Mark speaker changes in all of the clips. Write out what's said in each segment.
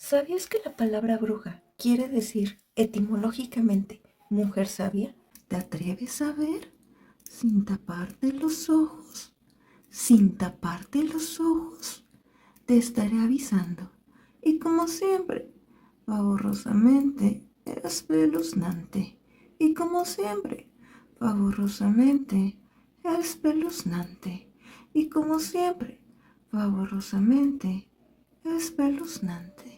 Speaker 1: ¿Sabías que la palabra bruja quiere decir etimológicamente mujer sabia? ¿Te atreves a ver sin taparte los ojos? Sin taparte los ojos, te estaré avisando. Y como siempre, pavorosamente, espeluznante. Y como siempre, pavorosamente, espeluznante. Y como siempre, pavorosamente, espeluznante.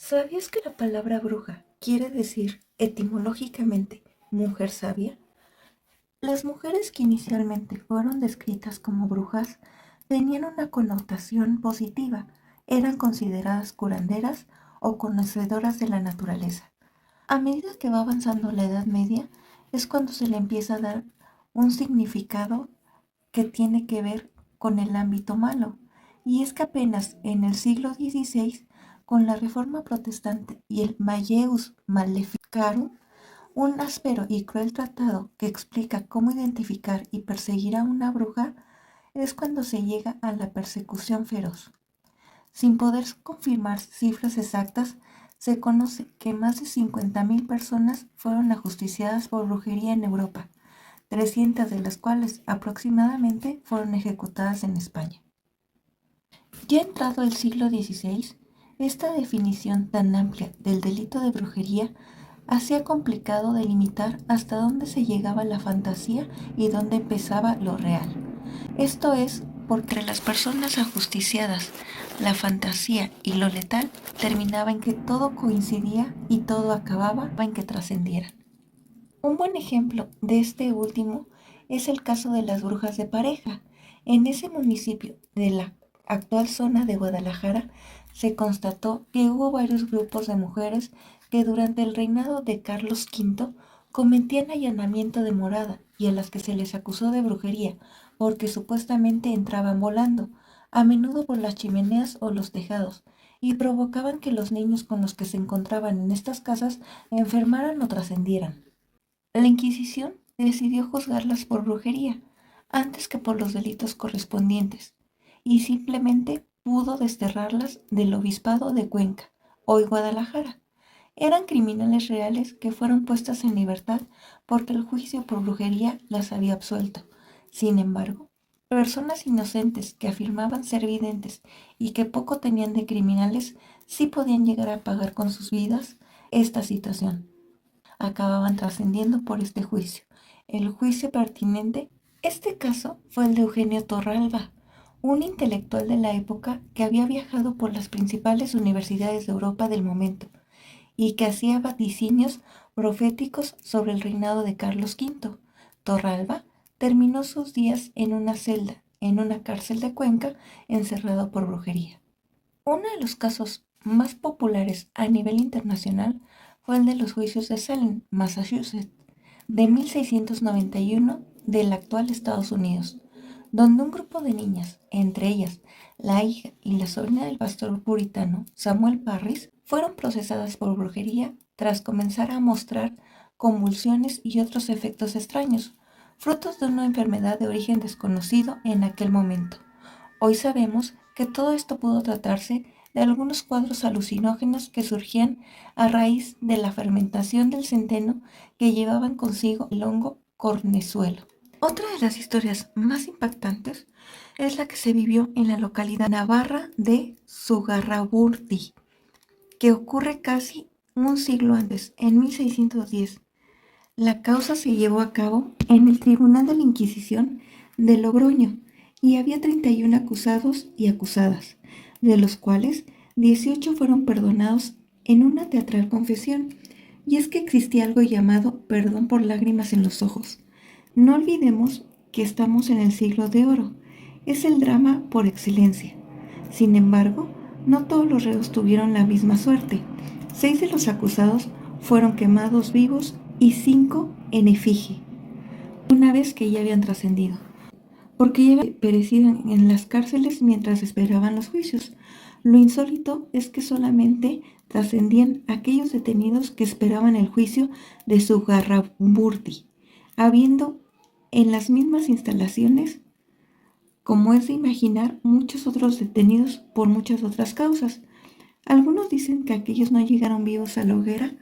Speaker 1: ¿Sabías que la palabra bruja quiere decir etimológicamente mujer sabia? Las mujeres que inicialmente fueron descritas como brujas tenían una connotación positiva, eran consideradas curanderas o conocedoras de la naturaleza. A medida que va avanzando la Edad Media es cuando se le empieza a dar un significado que tiene que ver con el ámbito malo, y es que apenas en el siglo XVI, con la Reforma Protestante y el Malleus Maleficarum, un áspero y cruel tratado que explica cómo identificar y perseguir a una bruja, es cuando se llega a la persecución feroz. Sin poder confirmar cifras exactas, se conoce que más de 50.000 personas fueron ajusticiadas por brujería en Europa, 300 de las cuales aproximadamente fueron ejecutadas en España. Ya entrado el siglo XVI, esta definición tan amplia del delito de brujería hacía complicado delimitar hasta dónde se llegaba la fantasía y dónde empezaba lo real. Esto es porque las personas ajusticiadas, la fantasía y lo letal terminaba en que todo coincidía y todo acababa en que trascendieran. Un buen ejemplo de este último es el caso de las brujas de Pareja. En ese municipio de la actual zona de Guadalajara se constató que hubo varios grupos de mujeres que durante el reinado de Carlos V cometían allanamiento de morada y a las que se les acusó de brujería porque supuestamente entraban volando, a menudo por las chimeneas o los tejados, y provocaban que los niños con los que se encontraban en estas casas enfermaran o trascendieran. La Inquisición decidió juzgarlas por brujería antes que por los delitos correspondientes y simplemente pudo desterrarlas del obispado de Cuenca, hoy Guadalajara. Eran criminales reales que fueron puestas en libertad porque el juicio por brujería las había absuelto. Sin embargo, personas inocentes que afirmaban ser videntes y que poco tenían de criminales sí podían llegar a pagar con sus vidas esta situación. Acababan trascendiendo por este juicio. El juicio pertinente, este caso fue el de Eugenio Torralba, un intelectual de la época que había viajado por las principales universidades de Europa del momento y que hacía vaticinios proféticos sobre el reinado de Carlos V. Torralba terminó sus días en una celda, en una cárcel de Cuenca, encerrado por brujería. Uno de los casos más populares a nivel internacional fue el de los juicios de Salem, Massachusetts, de 1691 del actual Estados Unidos, donde un grupo de niñas, entre ellas la hija y la sobrina del pastor puritano Samuel Parris, fueron procesadas por brujería tras comenzar a mostrar convulsiones y otros efectos extraños, frutos de una enfermedad de origen desconocido en aquel momento. Hoy sabemos que todo esto pudo tratarse de algunos cuadros alucinógenos que surgían a raíz de la fermentación del centeno que llevaban consigo el hongo cornezuelo. Otra de las historias más impactantes es la que se vivió en la localidad navarra de Zugarraburdi, que ocurre casi un siglo antes, en 1610. La causa se llevó a cabo en el Tribunal de la Inquisición de Logroño y había 31 acusados y acusadas, de los cuales 18 fueron perdonados en una teatral confesión. Y es que existía algo llamado perdón por lágrimas en los ojos. No olvidemos que estamos en el siglo de oro. Es el drama por excelencia. Sin embargo, no todos los reos tuvieron la misma suerte. 6 de los acusados fueron quemados vivos y 5 en efigie, una vez que ya habían trascendido, porque ya habían perecido en las cárceles mientras esperaban los juicios. Lo insólito es que solamente trascendían aquellos detenidos que esperaban el juicio de Zugarramurdi, habiendo en las mismas instalaciones, como es de imaginar, muchos otros detenidos por muchas otras causas. Algunos dicen que aquellos no llegaron vivos a la hoguera,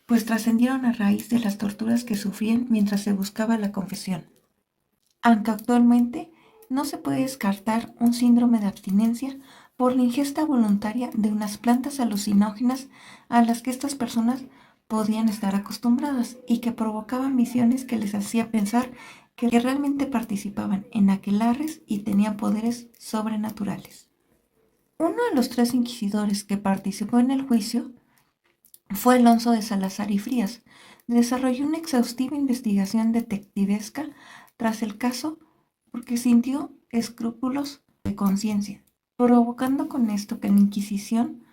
Speaker 1: pues trascendieron a raíz de las torturas que sufrían mientras se buscaba la confesión. Aunque actualmente no se puede descartar un síndrome de abstinencia por la ingesta voluntaria de unas plantas alucinógenas a las que estas personas podían estar acostumbradas y que provocaban visiones que les hacía pensar que realmente participaban en aquelarres y tenían poderes sobrenaturales. Uno de los 3 inquisidores que participó en el juicio fue Alonso de Salazar y Frías. Desarrolló una exhaustiva investigación detectivesca tras el caso porque sintió escrúpulos de conciencia, provocando con esto que la Inquisición,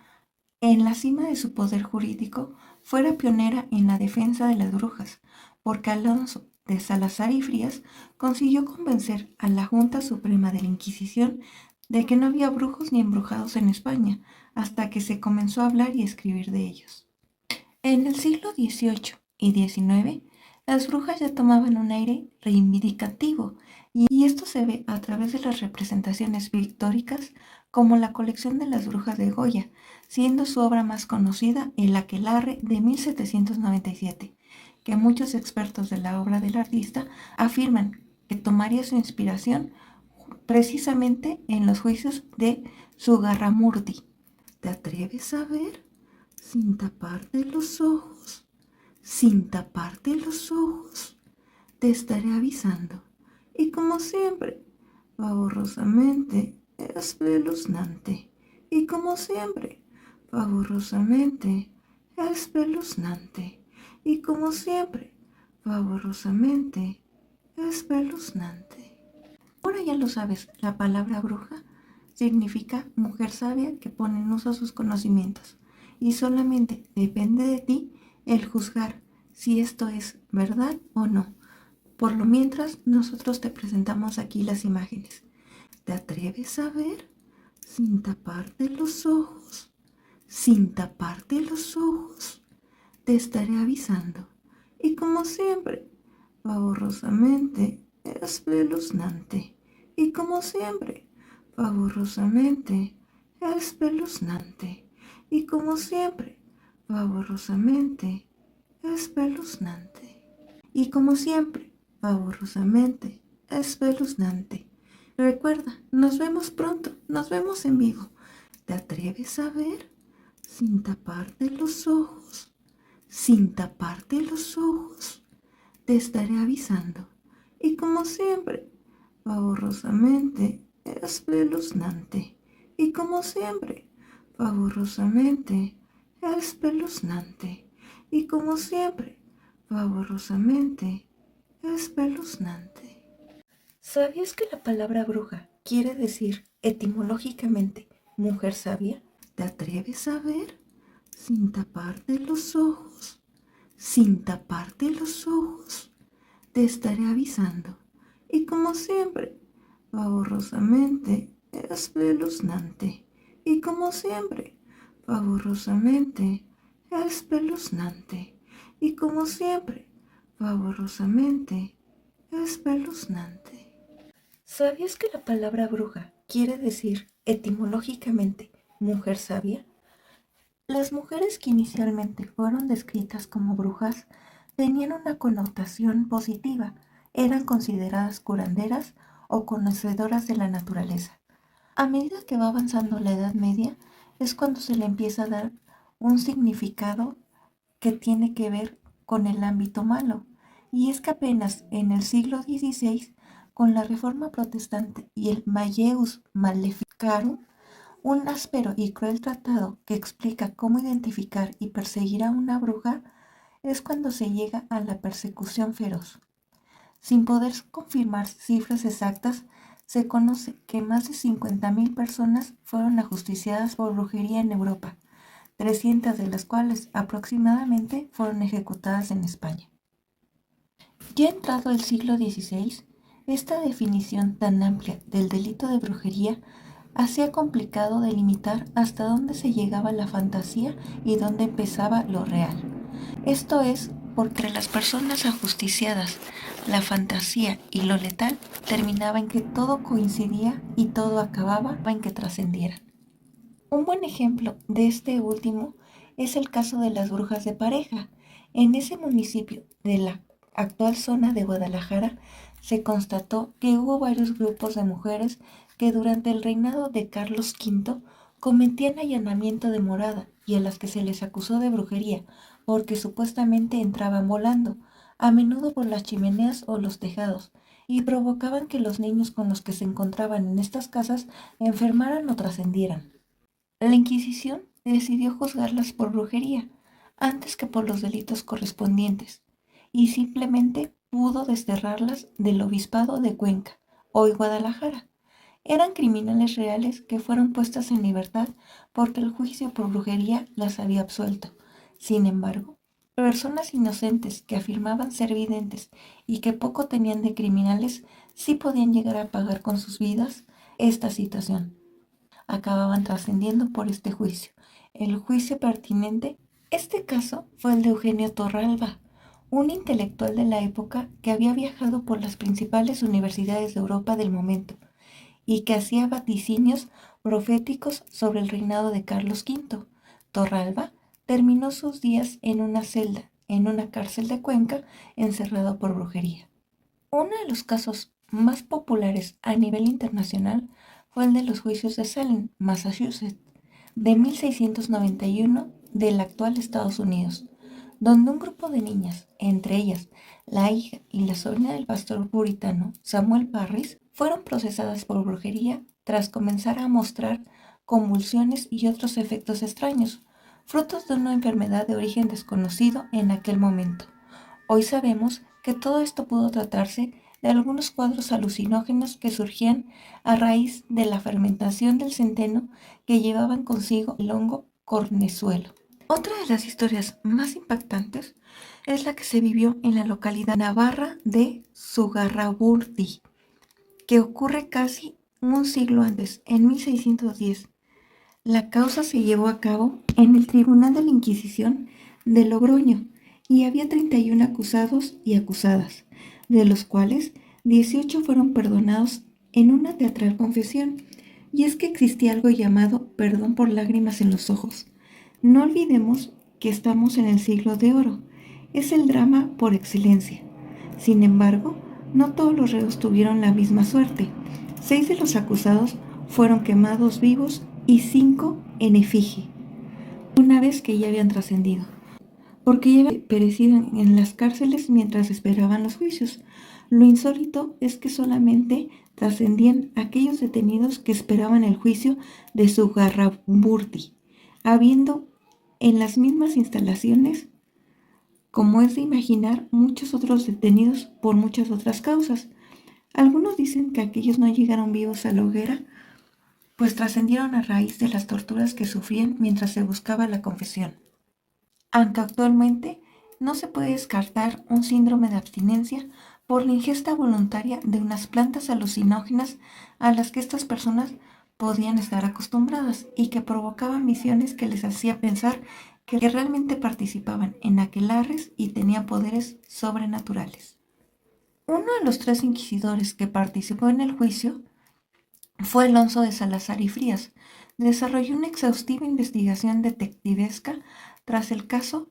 Speaker 1: en la cima de su poder jurídico, fuera pionera en la defensa de las brujas, porque Alonso de Salazar y Frías consiguió convencer a la Junta Suprema de la Inquisición de que no había brujos ni embrujados en España, hasta que se comenzó a hablar y escribir de ellos. En el siglo XVIII y XIX, las brujas ya tomaban un aire reivindicativo, y esto se ve a través de las representaciones pictóricas como la colección de las brujas de Goya, siendo su obra más conocida El Aquelarre de 1797, que muchos expertos de la obra del artista afirman que tomaría su inspiración precisamente en los juicios de Zugarramurdi. ¿Te atreves a ver? Sin taparte los ojos, sin taparte los ojos, te estaré avisando. Y como siempre, pavorosamente, espeluznante. Y como siempre, pavorosamente, espeluznante. Y como siempre, pavorosamente, espeluznante. Ahora ya lo sabes, la palabra bruja significa mujer sabia que pone en uso sus conocimientos. Y solamente depende de ti el juzgar si esto es verdad o no. Por lo mientras, nosotros te presentamos aquí las imágenes. ¿Te atreves a ver? Sin taparte los ojos, sin taparte los ojos, te estaré avisando. Y como siempre, pavorosamente, espeluznante. Y como siempre, pavorosamente, espeluznante. Y como siempre, pavorosamente, espeluznante. Y como siempre, pavorosamente, espeluznante. Recuerda, nos vemos pronto, nos vemos en vivo. ¿Te atreves a ver? Sin taparte los ojos, sin taparte los ojos, te estaré avisando. Y como siempre, pavorosamente, espeluznante. Y como siempre, pavorosamente, espeluznante. Y como siempre, pavorosamente, espeluznante. ¿Sabías que la palabra bruja quiere decir etimológicamente mujer sabia? ¿Te atreves a ver? Sin taparte los ojos, sin taparte los ojos, te estaré avisando. Y como siempre, pavorosamente, espeluznante. Y como siempre, pavorosamente, espeluznante. Y como siempre, pavorosamente, espeluznante. ¿Sabías que la palabra bruja quiere decir etimológicamente mujer sabia? Las mujeres que inicialmente fueron descritas como brujas tenían una connotación positiva, eran consideradas curanderas o conocedoras de la naturaleza. A medida que va avanzando la Edad Media es cuando se le empieza a dar un significado que tiene que ver con el ámbito malo, y es que apenas en el siglo XVI, con la Reforma Protestante y el Malleus Maleficarum, un áspero y cruel tratado que explica cómo identificar y perseguir a una bruja, es cuando se llega a la persecución feroz. Sin poder confirmar cifras exactas, se conoce que más de 50.000 personas fueron ajusticiadas por brujería en Europa, 300 de las cuales aproximadamente fueron ejecutadas en España. Ya entrado el siglo XVI, esta definición tan amplia del delito de brujería hacía complicado delimitar hasta dónde se llegaba la fantasía y dónde empezaba lo real. Esto es porque las personas ajusticiadas, la fantasía y lo letal terminaba en que todo coincidía y todo acababa en que trascendieran. Un buen ejemplo de este último es el caso de las brujas de Pareja. En ese municipio de la actual zona de Guadalajara se constató que hubo varios grupos de mujeres que durante el reinado de Carlos V cometían allanamiento de morada y a las que se les acusó de brujería porque supuestamente entraban volando, a menudo por las chimeneas o los tejados, y provocaban que los niños con los que se encontraban en estas casas enfermaran o trascendieran. La Inquisición decidió juzgarlas por brujería antes que por los delitos correspondientes y simplemente pudo desterrarlas del obispado de Cuenca, hoy Guadalajara. Eran criminales reales que fueron puestas en libertad porque el juicio por brujería las había absuelto. Sin embargo, personas inocentes que afirmaban ser videntes y que poco tenían de criminales sí podían llegar a pagar con sus vidas esta situación. Acababan trascendiendo por este juicio. El juicio pertinente, este caso fue el de Eugenio Torralba, un intelectual de la época que había viajado por las principales universidades de Europa del momento y que hacía vaticinios proféticos sobre el reinado de Carlos V. Torralba terminó sus días en una celda, en una cárcel de Cuenca, encerrado por brujería. Uno de los casos más populares a nivel internacional fue el de los juicios de Salem, Massachusetts, de 1691 del actual Estados Unidos, donde un grupo de niñas, entre ellas la hija y la sobrina del pastor puritano Samuel Parris, fueron procesadas por brujería tras comenzar a mostrar convulsiones y otros efectos extraños, frutos de una enfermedad de origen desconocido en aquel momento. Hoy sabemos que todo esto pudo tratarse de algunos cuadros alucinógenos que surgían a raíz de la fermentación del centeno que llevaban consigo el hongo cornezuelo. Otra de las historias más impactantes es la que se vivió en la localidad navarra de Zugarramurdi, que ocurre casi un siglo antes, en 1610. La causa se llevó a cabo en el Tribunal de la Inquisición de Logroño y había 31 acusados y acusadas, de los cuales 18 fueron perdonados en una teatral confesión. Y es que existía algo llamado perdón por lágrimas en los ojos. No olvidemos que estamos en el siglo de oro. Es el drama por excelencia. Sin embargo, no todos los reos tuvieron la misma suerte. 6 de los acusados fueron quemados vivos y 5 en efigie, una vez que ya habían trascendido, porque ya habían perecido en las cárceles mientras esperaban los juicios. Lo insólito es que solamente trascendían aquellos detenidos que esperaban el juicio de Zugarramurdi, habiendo en las mismas instalaciones, como es de imaginar, muchos otros detenidos por muchas otras causas. Algunos dicen que aquellos no llegaron vivos a la hoguera, pues trascendieron a raíz de las torturas que sufrían mientras se buscaba la confesión. Aunque actualmente no se puede descartar un síndrome de abstinencia por la ingesta voluntaria de unas plantas alucinógenas a las que estas personas podían estar acostumbradas y que provocaban visiones que les hacía pensar que realmente participaban en aquelarres y tenían poderes sobrenaturales. Uno de los 3 inquisidores que participó en el juicio fue Alonso de Salazar y Frías. Desarrolló una exhaustiva investigación detectivesca tras el caso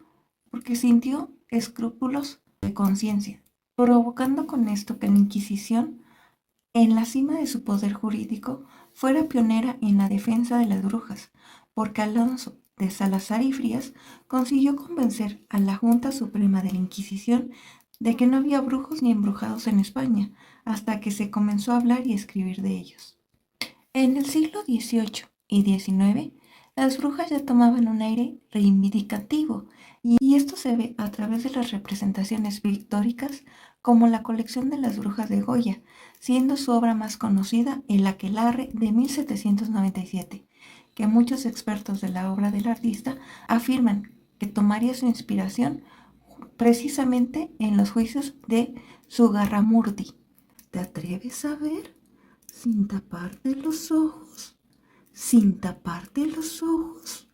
Speaker 1: porque sintió escrúpulos de conciencia, provocando con esto que la Inquisición, en la cima de su poder jurídico, fuera pionera en la defensa de las brujas, porque Alonso de Salazar y Frías consiguió convencer a la Junta Suprema de la Inquisición de que no había brujos ni embrujados en España, hasta que se comenzó a hablar y escribir de ellos. En el siglo XVIII y XIX, las brujas ya tomaban un aire reivindicativo, y esto se ve a través de las representaciones pictóricas como la colección de las brujas de Goya, siendo su obra más conocida El Aquelarre de 1797, que muchos expertos de la obra del artista afirman que tomaría su inspiración precisamente en los juicios de Zugarramurdi. ¿Te atreves a ver? Sin taparte los ojos, sin taparte los ojos,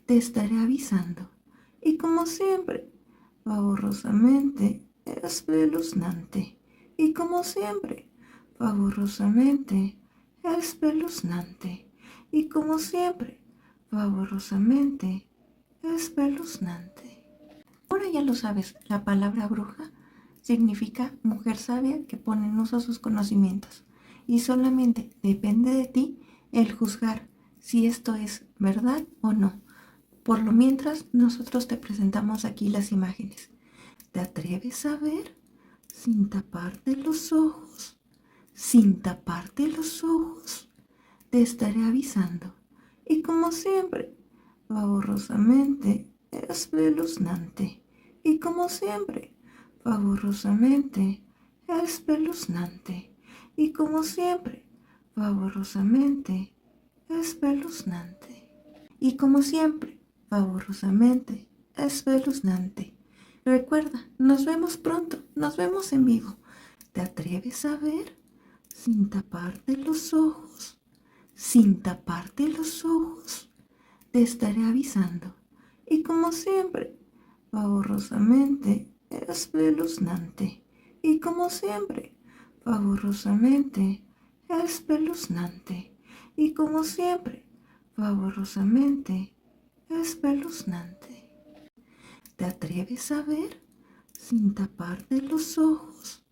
Speaker 1: te estaré avisando. Y como siempre, pavorosamente, espeluznante. Y como siempre, pavorosamente, espeluznante. Y como siempre, Favorosamente espeluznante. Ahora ya lo sabes, la palabra bruja significa mujer sabia que pone en uso sus conocimientos. Y solamente depende de ti el juzgar si esto es verdad o no. Por lo mientras, nosotros te presentamos aquí las imágenes. ¿Te atreves a ver? Sin taparte los ojos, sin taparte los ojos, te estaré avisando. Y como siempre, favorosamente espeluznante. Y como siempre, favorosamente espeluznante. Y como siempre, favorosamente espeluznante. Y como siempre, favorosamente espeluznante. Recuerda, nos vemos pronto, nos vemos en vivo. ¿Te atreves a ver? Sin taparte los ojos, sin taparte los ojos, te estaré avisando. Y como siempre, favorosamente espeluznante. Y como siempre, favorosamente espeluznante. Y como siempre, favorosamente espeluznante. ¿Te atreves a ver? Sin taparte los ojos,